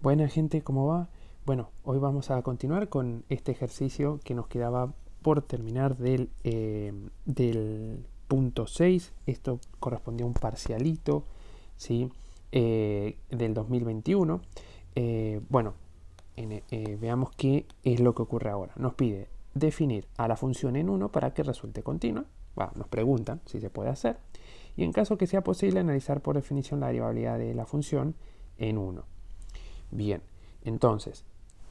Buena gente, ¿cómo va? Bueno, hoy vamos a continuar con este ejercicio que nos quedaba por terminar del punto 6. Esto correspondía a un parcialito, ¿sí? Del 2021. Bueno, veamos qué es lo que ocurre ahora. Nos pide definir a la función en 1 para que resulte continua. Nos preguntan si se puede hacer. Y en caso que sea posible, analizar por definición la derivabilidad de la función en 1. Bien, entonces,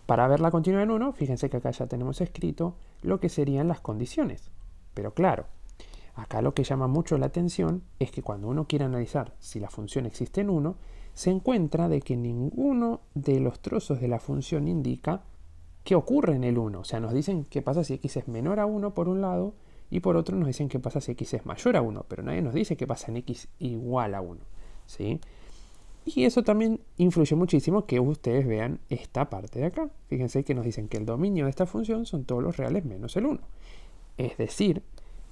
para ver la continua en 1, fíjense que acá ya tenemos escrito lo que serían las condiciones. Pero claro, acá lo que llama mucho la atención es que cuando uno quiere analizar si la función existe en 1, se encuentra de que ninguno de los trozos de la función indica qué ocurre en el 1. O sea, nos dicen qué pasa si x es menor a 1 por un lado y por otro nos dicen qué pasa si x es mayor a 1, pero nadie nos dice qué pasa en x igual a 1. ¿Sí? Y eso también influye muchísimo que ustedes vean esta parte de acá. Fíjense que nos dicen que el dominio de esta función son todos los reales menos el 1. Es decir,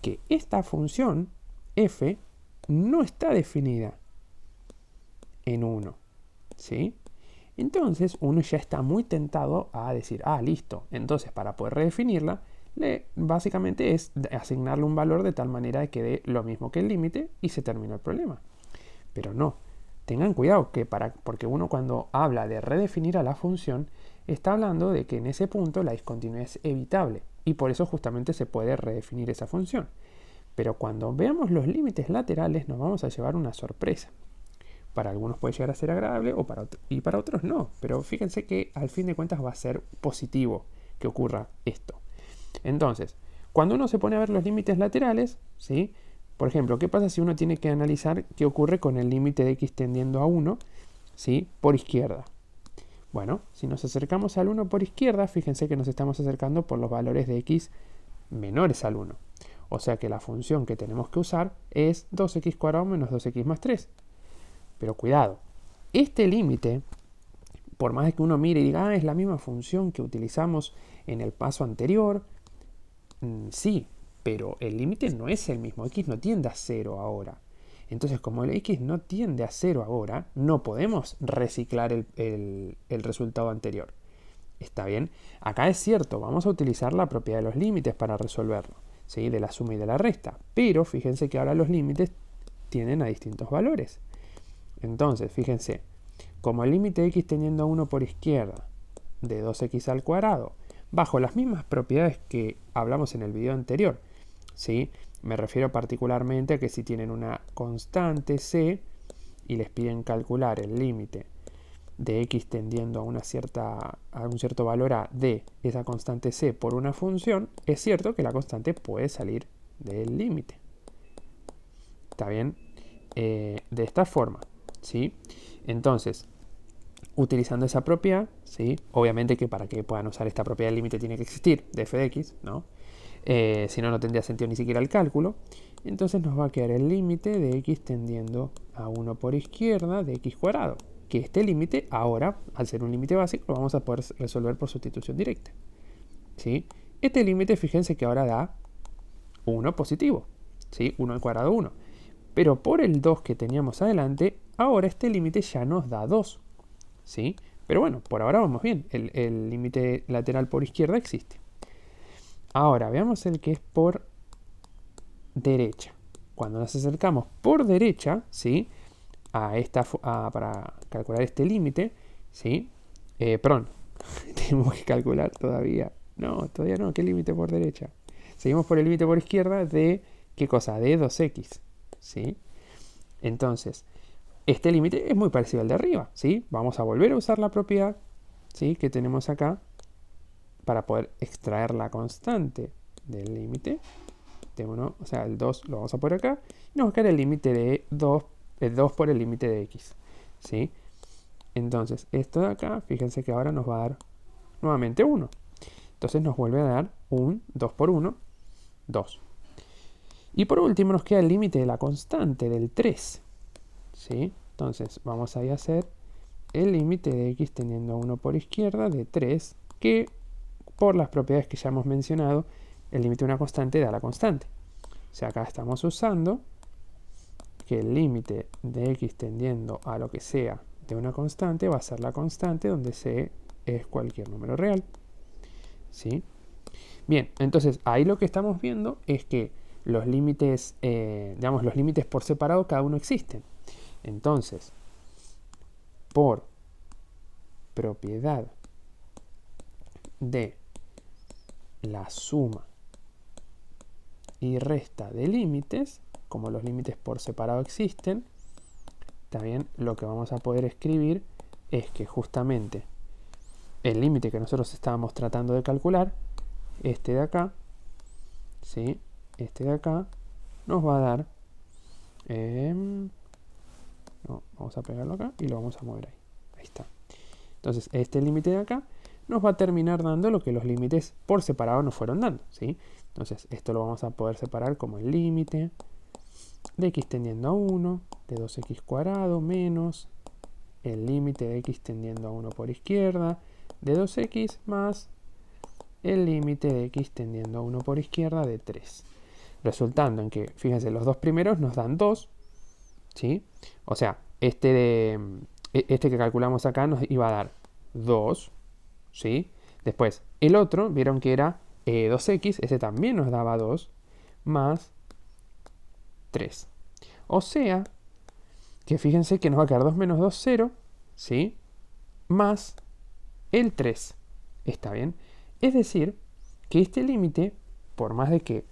que esta función f no está definida en 1. ¿Sí? Entonces uno ya está muy tentado a decir, listo. Entonces para poder redefinirla, básicamente es asignarle un valor de tal manera que dé lo mismo que el límite y se termina el problema. Pero no. Tengan cuidado que porque uno cuando habla de redefinir a la función está hablando de que en ese punto la discontinuidad es evitable y por eso justamente se puede redefinir esa función. Pero cuando veamos los límites laterales nos vamos a llevar una sorpresa. Para algunos puede llegar a ser agradable y para otros no. Pero fíjense que al fin de cuentas va a ser positivo que ocurra esto. Entonces, cuando uno se pone a ver los límites laterales, ¿sí? Por ejemplo, ¿qué pasa si uno tiene que analizar qué ocurre con el límite de x tendiendo a 1, ¿sí? Por izquierda? Bueno, si nos acercamos al 1 por izquierda, fíjense que nos estamos acercando por los valores de x menores al 1. O sea que la función que tenemos que usar es 2x² menos 2x más 3. Pero cuidado, este límite, por más que uno mire y diga, es la misma función que utilizamos en el paso anterior, sí, pero el límite no es el mismo. X no tiende a 0 ahora. Entonces, como el x no tiende a 0 ahora, no podemos reciclar el resultado anterior. ¿Está bien? Acá es cierto, vamos a utilizar la propiedad de los límites para resolverlo, ¿sí? De la suma y de la resta. Pero fíjense que ahora los límites tienden a distintos valores. Entonces, fíjense, como el límite de x tendiendo a 1 por izquierda de 2x al cuadrado, bajo las mismas propiedades que hablamos en el video anterior, ¿sí? Me refiero particularmente a que si tienen una constante c y les piden calcular el límite de x tendiendo a un cierto valor a de esa constante c por una función, es cierto que la constante puede salir del límite. ¿Está bien? De esta forma, ¿sí? Entonces, utilizando esa propiedad, ¿sí? Obviamente que para que puedan usar esta propiedad del límite tiene que existir de f de x, ¿no? Si no, no tendría sentido ni siquiera el cálculo. Entonces nos va a quedar el límite de x tendiendo a 1 por izquierda de x². Que este límite ahora, al ser un límite básico, lo vamos a poder resolver por sustitución directa. ¿Sí? Este límite, fíjense que ahora da 1 positivo. ¿Sí? 1 al cuadrado 1. Pero por el 2 que teníamos adelante, ahora este límite ya nos da 2. ¿Sí? Pero bueno, por ahora vamos bien. El límite lateral por izquierda existe. Ahora, veamos el que es por derecha. Cuando nos acercamos por derecha, ¿sí? Para calcular este límite, ¿sí? Perdón, tenemos que calcular todavía. No, todavía no. ¿Qué límite por derecha? Seguimos por el límite por izquierda de, ¿qué cosa? De 2x, ¿sí? Entonces, este límite es muy parecido al de arriba, ¿sí? Vamos a volver a usar la propiedad, ¿sí? Que tenemos acá para poder extraer la constante del límite. O sea, el 2 lo vamos a poner acá. Y nos va a quedar el límite de 2, el 2 por el límite de x, ¿sí? Entonces, esto de acá, fíjense que ahora nos va a dar nuevamente 1. Entonces nos vuelve a dar un 2 por 1, 2. Y por último nos queda el límite de la constante del 3, ¿sí? Entonces vamos a hacer el límite de x teniendo a 1 por izquierda de 3, que por las propiedades que ya hemos mencionado, el límite de una constante da la constante. O sea, acá estamos usando que el límite de x tendiendo a lo que sea límite de una constante va a ser la constante donde c es cualquier número real. ¿Sí? Bien, entonces ahí lo que estamos viendo es que los límites, digamos, los límites por separado cada uno existen. Entonces, por propiedad de la suma y resta de límites, como los límites por separado existen, también lo que vamos a poder escribir es que justamente el límite que nosotros estábamos tratando de calcular, este de acá, ¿sí? Este de acá, nos va a dar... no, vamos a pegarlo acá y lo vamos a mover ahí. Ahí está. Entonces, este límite de acá nos va a terminar dando lo que los límites por separado nos fueron dando, ¿sí? Entonces, esto lo vamos a poder separar como el límite de x tendiendo a 1 de 2x cuadrado menos el límite de x tendiendo a 1 por izquierda de 2x más el límite de x tendiendo a 1 por izquierda de 3. Resultando en que, fíjense, los dos primeros nos dan 2, ¿sí? O sea, este que calculamos acá nos iba a dar 2, ¿sí? Después, el otro, vieron que era 2x, ese también nos daba 2, más 3. O sea, que fíjense que nos va a quedar 2 menos 2, 0, ¿sí? Más el 3. ¿Está bien? Es decir, que este límite, por más de que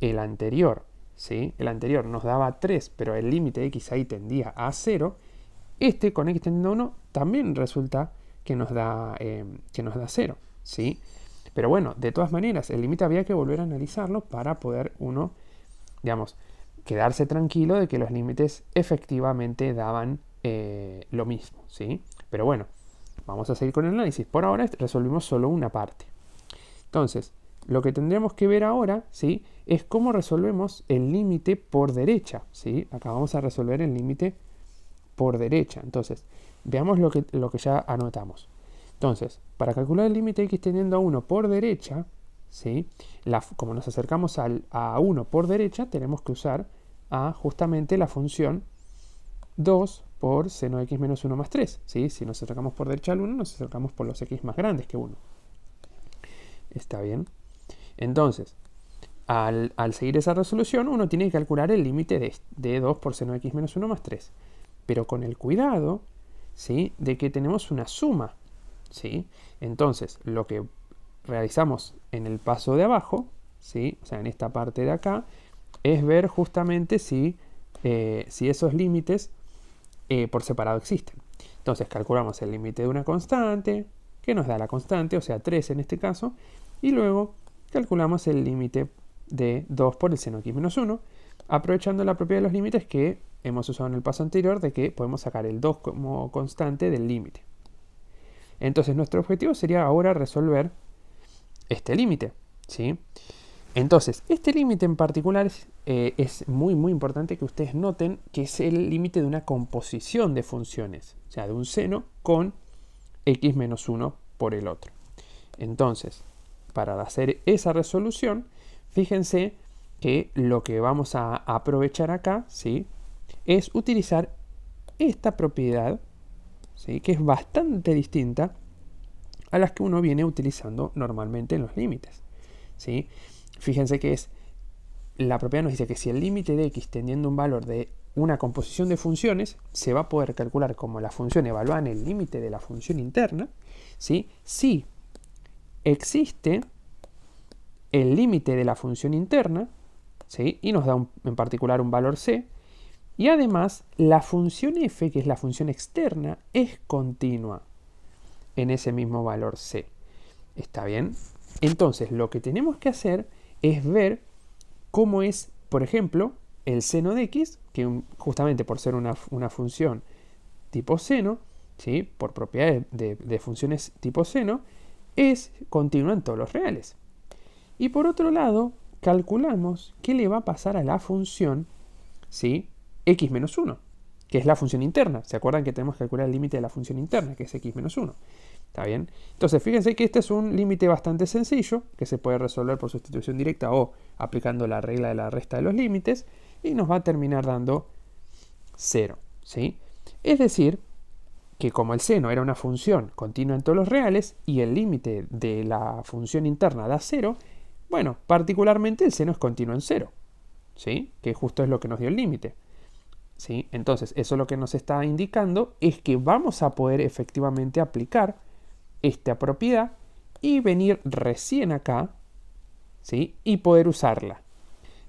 el anterior, ¿sí? El anterior nos daba 3, pero el límite de x ahí tendía a 0, este con x tendiendo a 1 también resulta que nos da 0, ¿sí? Pero bueno, de todas maneras, el límite había que volver a analizarlo para poder uno, digamos, quedarse tranquilo de que los límites efectivamente daban lo mismo, ¿sí? Pero bueno, vamos a seguir con el análisis. Por ahora resolvimos solo una parte. Entonces, lo que tendríamos que ver ahora, ¿sí? Es cómo resolvemos el límite por derecha, ¿sí? Acá vamos a resolver el límite por derecha. Entonces, veamos lo que ya anotamos. Entonces, para calcular el límite x tendiendo a 1 por derecha, ¿sí? Como nos acercamos a 1 por derecha, tenemos que usar justamente la función 2 por seno de x menos 1 más 3. ¿Sí? Si nos acercamos por derecha al 1, nos acercamos por los x más grandes que 1. ¿Está bien? Entonces, al seguir esa resolución, uno tiene que calcular el límite de 2 por seno de x menos 1 más 3. Pero con el cuidado, ¿sí? De que tenemos una suma, ¿sí? Entonces, lo que realizamos en el paso de abajo, ¿sí? O sea, en esta parte de acá, es ver justamente si esos límites por separado existen. Entonces, calculamos el límite de una constante, que nos da la constante, o sea, 3 en este caso, y luego calculamos el límite de 2 por el seno de x menos 1, aprovechando la propiedad de los límites que hemos usado en el paso anterior, de que podemos sacar el 2 como constante del límite. Entonces, nuestro objetivo sería ahora resolver este límite, ¿sí? Entonces, este límite en particular es muy importante que ustedes noten que es el límite de una composición de funciones, o sea, de un seno con x menos 1 por el otro. Entonces, para hacer esa resolución, fíjense que lo que vamos a aprovechar acá, ¿sí? Es utilizar esta propiedad, ¿sí? Que es bastante distinta a las que uno viene utilizando normalmente en los límites, ¿sí? Fíjense que la propiedad nos dice que si el límite de x teniendo un valor de una composición de funciones se va a poder calcular como la función evaluada en el límite de la función interna, ¿sí? Si existe el límite de la función interna, ¿sí? Y nos da en particular un valor c, y además la función f, que es la función externa, es continua en ese mismo valor c. ¿Está bien? Entonces, lo que tenemos que hacer es ver cómo es, por ejemplo, el seno de x, que justamente por ser una función tipo seno, ¿sí? Por propiedades de funciones tipo seno, es continua en todos los reales. Y por otro lado, calculamos qué le va a pasar a la función, ¿sí? X menos 1, que es la función interna. ¿Se acuerdan que tenemos que calcular el límite de la función interna, que es x menos 1? ¿Está bien? Entonces, fíjense que este es un límite bastante sencillo, que se puede resolver por sustitución directa o aplicando la regla de la resta de los límites, y nos va a terminar dando 0, ¿sí? Es decir, que como el seno era una función continua en todos los reales y el límite de la función interna da 0, bueno, particularmente el seno es continuo en 0, ¿sí? Que justo es lo que nos dio el límite, ¿sí? Entonces, eso lo que nos está indicando es que vamos a poder efectivamente aplicar esta propiedad y venir recién acá, ¿sí? Y poder usarla.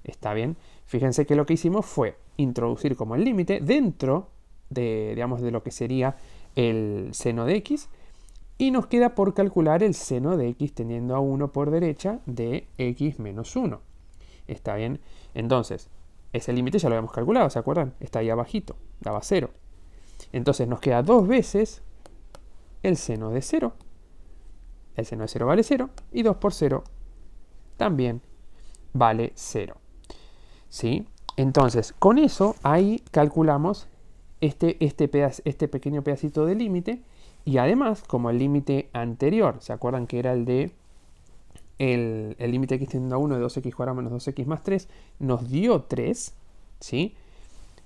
¿Está bien? Fíjense que lo que hicimos fue introducir como el límite dentro de, digamos, de lo que sería el seno de x, y nos queda por calcular el seno de x tendiendo a 1 por derecha de x menos 1. ¿Está bien? Entonces, ese límite ya lo habíamos calculado, ¿se acuerdan? Está ahí abajito, daba 0. Entonces nos queda 2 veces el seno de 0. El seno de 0 vale 0 y 2 por 0 también vale 0. ¿Sí? Entonces, con eso ahí calculamos este pequeño pedacito de límite, y además, como el límite anterior, ¿se acuerdan que era el de el límite x tendiendo a 1 de 2x cuadrado menos 2x más 3, nos dio 3, ¿sí?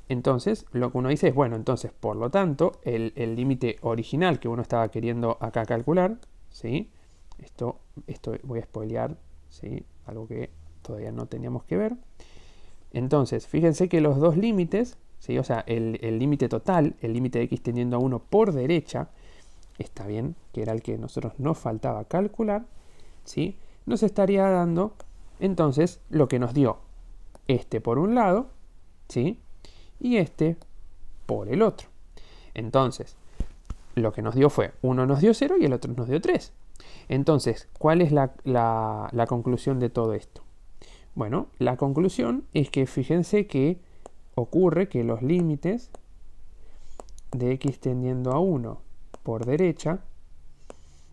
Entonces, lo que uno dice es, bueno, entonces, por lo tanto, el límite original que uno estaba queriendo acá calcular, ¿sí? Esto voy a spoilear, ¿sí? Algo que todavía no teníamos que ver. Entonces, fíjense que los dos límites, ¿sí? O sea, el límite total, el límite de x tendiendo a 1 por derecha, está bien, que era el que nosotros nos faltaba calcular, ¿sí? Nos estaría dando, entonces, lo que nos dio este por un lado, ¿sí? Y este por el otro. Entonces, lo que nos dio fue, uno nos dio 0 y el otro nos dio 3. Entonces, ¿cuál es la conclusión de todo esto? Bueno, la conclusión es que fíjense que ocurre que los límites de x tendiendo a 1 por derecha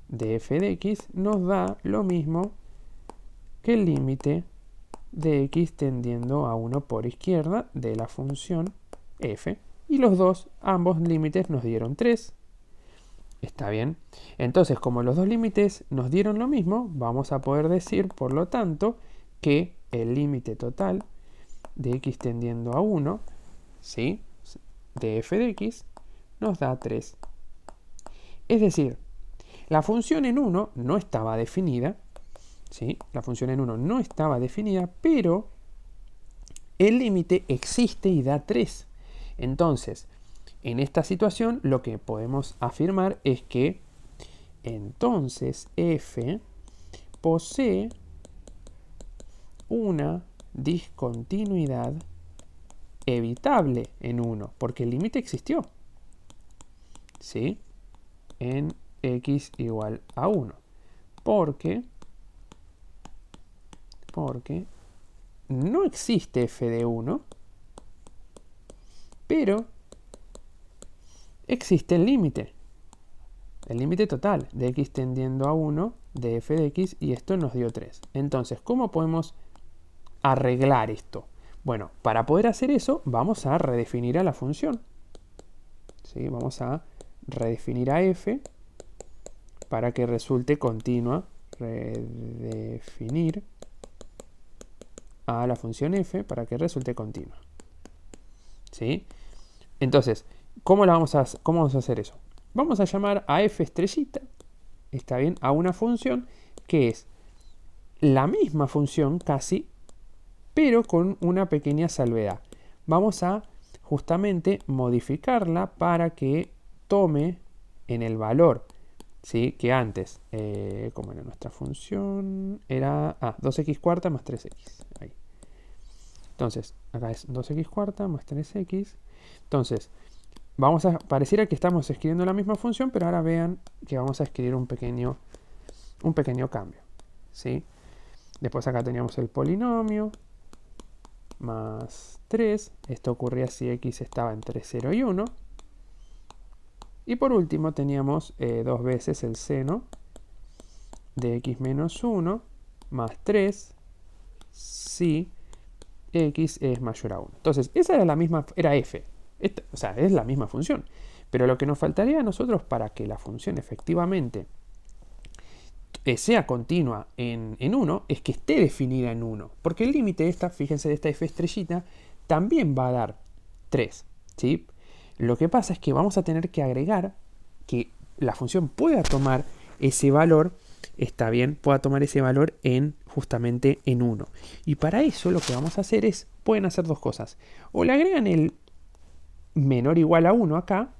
de f de x nos da lo mismo que el límite de x tendiendo a 1 por izquierda de la función f. Y los dos, ambos límites nos dieron 3. ¿Está bien? Entonces, como los dos límites nos dieron lo mismo, vamos a poder decir, por lo tanto, que el límite total de x tendiendo a 1, ¿sí? De f de x, nos da 3. Es decir, la función en 1 no estaba definida, ¿sí? La función en 1 no estaba definida, pero el límite existe y da 3. Entonces, en esta situación, lo que podemos afirmar es que entonces f posee una discontinuidad evitable en 1, porque el límite existió, ¿sí? En x igual a 1. Porque no existe f de 1, pero existe el límite total de x tendiendo a 1 de f de x, y esto nos dio 3. Entonces, ¿cómo podemos arreglar esto? Bueno, para poder hacer eso, vamos a redefinir a la función, ¿sí? Vamos a redefinir a f para que resulte continua. Redefinir a la función f para que resulte continua, ¿sí? Entonces, ¿cómo vamos a hacer eso? Vamos a llamar a f estrellita, ¿está bien? A una función que es la misma función casi, pero con una pequeña salvedad. Vamos a justamente modificarla para que tome en el valor, ¿sí? Que antes, como era nuestra función, era 2x cuarta más 3x. Ahí. Entonces, acá es 2x cuarta más 3x. Entonces, pareciera que estamos escribiendo la misma función, pero ahora vean que vamos a escribir un pequeño cambio, ¿sí? Después acá teníamos el polinomio más 3. Esto ocurría si x estaba entre 0 y 1. Y por último teníamos 2 veces el seno de x menos 1 más 3 si x es mayor a 1. Entonces, esa era la misma, era f. O sea, es la misma función. Pero lo que nos faltaría a nosotros para que la función efectivamente sea continua en 1 es que esté definida en 1. Porque el límite de esta, fíjense, de esta f estrellita, también va a dar 3. ¿Sí? Lo que pasa es que vamos a tener que agregar que la función pueda tomar ese valor, está bien, pueda tomar ese valor justamente en 1. Y para eso lo que vamos a hacer es, pueden hacer dos cosas. O le agregan el menor o igual a 1 acá.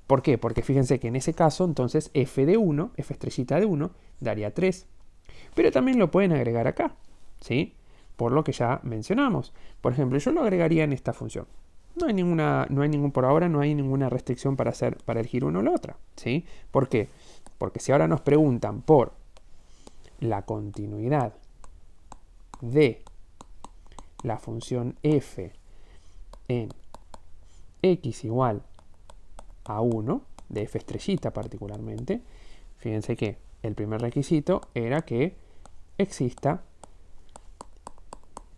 ¿Por qué? Porque fíjense que en ese caso, entonces f de 1, f estrellita de 1, daría 3. Pero también lo pueden agregar acá, ¿sí? Por lo que ya mencionamos. Por ejemplo, yo lo agregaría en esta función. Por ahora no hay ninguna restricción para elegir una o la otra, ¿sí? ¿Por qué? Porque si ahora nos preguntan por la continuidad de la función f en x igual a 1, de f estrellita particularmente, fíjense que el primer requisito era que exista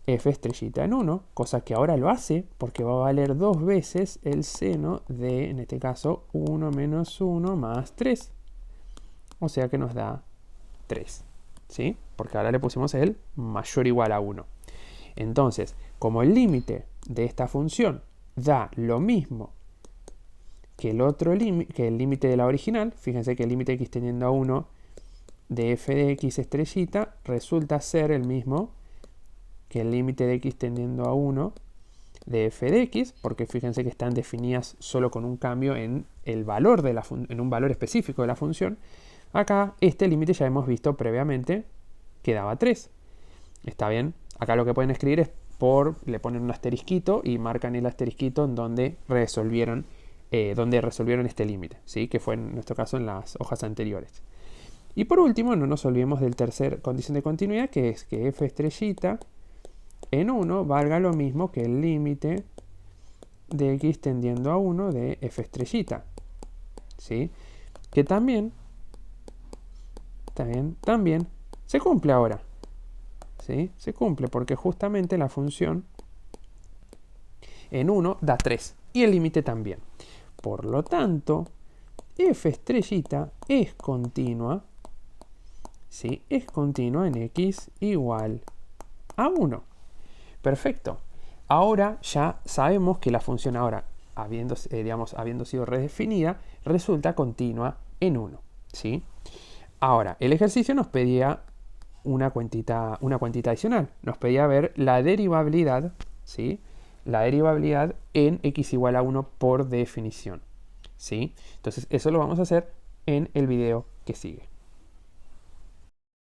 f estrellita en 1, cosa que ahora lo hace porque va a valer dos veces el seno de, en este caso, 1 menos 1 más 3. O sea que nos da 3, ¿sí? Porque ahora le pusimos el mayor o igual a 1. Entonces, como el límite de esta función da lo mismo que el límite de la original, fíjense que el límite de x tendiendo a 1 de f de x estrellita resulta ser el mismo que el límite de x tendiendo a 1 de f de x, porque fíjense que están definidas solo con un cambio en el valor en un valor específico de la función. Acá este límite ya hemos visto previamente que daba 3. ¿Está bien? Acá lo que pueden escribir es le ponen un asterisquito y marcan el asterisquito en donde resolvieron este límite, ¿sí? Que fue en nuestro caso en las hojas anteriores. Y por último, no nos olvidemos del tercer condición de continuidad, que es que f estrellita en 1 valga lo mismo que el límite de x tendiendo a 1 de f estrellita, ¿sí? Que también se cumple ahora, ¿sí? Se cumple porque justamente la función en 1 da 3 y el límite también. Por lo tanto, f estrellita es continua, ¿sí? Es continua en x igual a 1. Perfecto. Ahora ya sabemos que la función ahora, habiendo sido redefinida, resulta continua en 1, ¿sí? Ahora, el ejercicio nos pedía una cuentita adicional. Nos pedía ver la derivabilidad, ¿sí? La derivabilidad en x igual a 1 por definición, ¿sí? Entonces, eso lo vamos a hacer en el video que sigue.